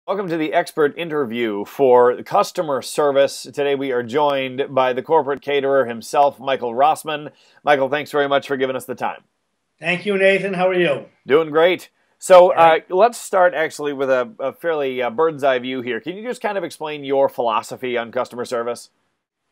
Welcome to the expert interview for customer service. Today we are joined by the corporate caterer himself, Michael Rosman. Michael, thanks very much for giving us the time. Thank you, Nathan. How are you? Doing great. So let's start actually with a fairly bird's eye view here. Can you just kind of explain your philosophy on customer service?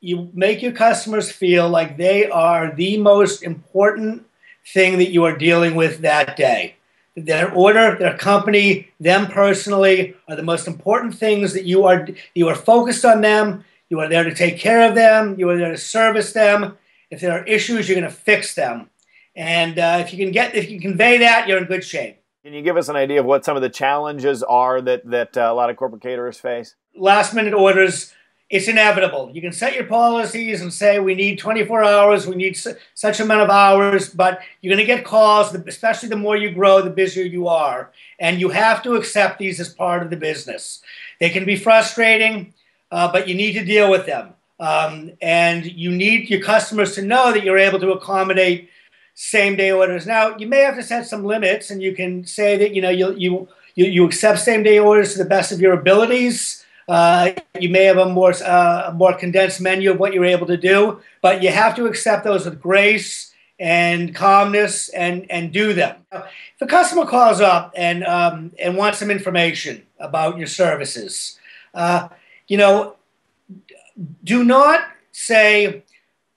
You make your customers feel like they are the most important thing that you are dealing with that day. Their order, their company, them personally are the most important things that you are focused on them. You are there to take care of them. You are there to service them. If there are issues, you're going to fix them. And if you convey that, you're in good shape. Can you give us an idea of what some of the challenges are that a lot of corporate caterers face? Last minute orders, it's inevitable. You can set your policies and say we need 24 hours, we need such amount of hours, but you're going to get calls, especially the more you grow, the busier you are. And you have to accept these as part of the business. They can be frustrating, but you need to deal with them. And you need your customers to know that you're able to accommodate same-day orders. Now, you may have to set some limits, and you can say that you accept same-day orders to the best of your abilities. You may have a more condensed menu of what you're able to do, but you have to accept those with grace and calmness and do them. If a customer calls up and wants some information about your services, do not say,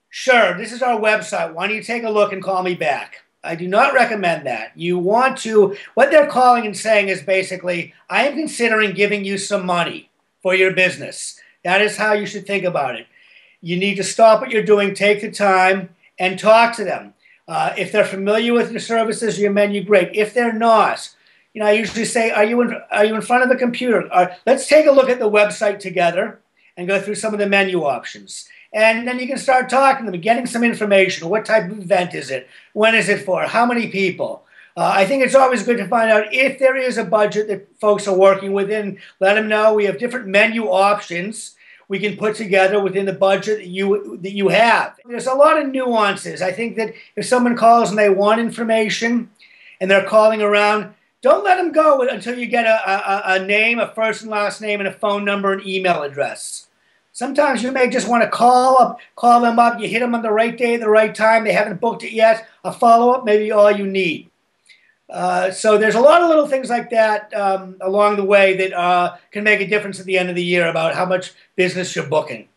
"Sure, this is our website. Why don't you take a look and call me back?" I do not recommend that. What they're calling and saying is basically, "I am considering giving you some money for your business." That is how you should think about it. You need to stop what you're doing, take the time, and talk to them. If they're familiar with your services, your menu, great. If they're not, I usually say, are you in front of the computer? Let's take a look at the website together and go through some of the menu options. And then you can start talking to them, getting some information. What type of event is it? When is it for? How many people? I think it's always good to find out if there is a budget that folks are working within. Let them know we have different menu options we can put together within the budget that you have. There's a lot of nuances. I think that if someone calls and they want information and they're calling around, don't let them go until you get a name, a first and last name, and a phone number and email address. Sometimes you may just want to call them up. You hit them on the right day, the right time. They haven't booked it yet. A follow-up may be all you need. So there's a lot of little things like that along the way that can make a difference at the end of the year about how much business you're booking.